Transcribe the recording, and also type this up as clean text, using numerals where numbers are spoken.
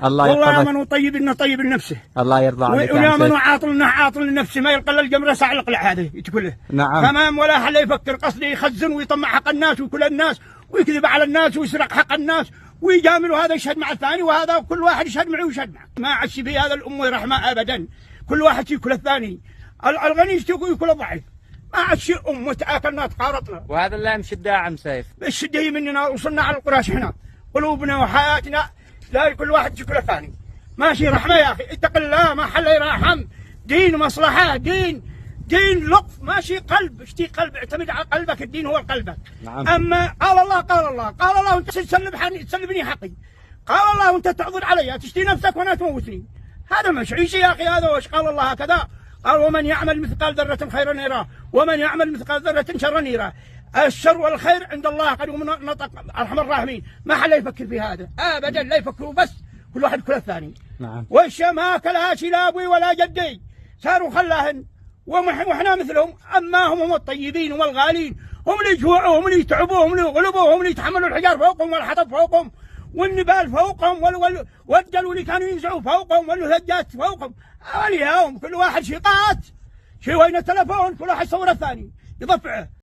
الله والله يحفظك. من طيب إنه طيب لنفسه. الله يرضى عليك. ويا من عاطل إنه عاطل لنفسه، ما يلقى الجمرة ساع القلع هذا تقول له. نعم. تمام. ولا حل يفكر، قصده يخزن ويطمع حق الناس وكل الناس ويكذب على الناس ويسرق حق الناس ويجامل، وهذا يشهد مع الثاني وهذا كل واحد يشهد معه ويشهد معه. ما عادش في هذا الأمة رحمة أبدا، كل واحد ياكل الثاني، الغني ياكل الضعيف، ما عادش أمة تآكلنا تقارطنا. وهذا اللي يمشي الداعم سيف. الشدة هي مننا، وصلنا على القراش هنا، قلوبنا وحياتنا لا كل واحد ياكل الثاني. ماشي رحمة يا أخي، اتق الله ما حل يرحم. دين مصلحة، دين لطف، ماشي قلب، اشتي قلب، اعتمد على قلبك، الدين هو قلبك. نعم. أما قال الله وانت تسلبني حقي، قال الله وانت تعضد علي، تشتي نفسك وانا تموتني، هذا مش عيش يا أخي. هذا وش قال الله هكذا؟ قال ومن يعمل مثقال ذرة خيرا يراه ومن يعمل مثقال ذرة شرا يراه. الشر والخير عند الله قد نطق أرحم الراحمين، ما حد يفكر في هذا أبدا، لا يفكروا بس كل واحد كل الثاني. نعم. وش ما أكلهاش لا أبوي ولا جدي، صاروا خلاهن وإحنا مثلهم. أما هم الطيبين والغالين، هم اللي يجوعوا، هم اللي يتعبوا، هم اللي يغلبوا، هم اللي يتحملوا الحجار فوقهم والحطب فوقهم والنبال فوقهم والدلو اللي كانوا ينزعوا فوقهم والهجات فوقهم. اليوم كل واحد شقات شي وين التلفون، كل واحد صور الثاني يضفعه.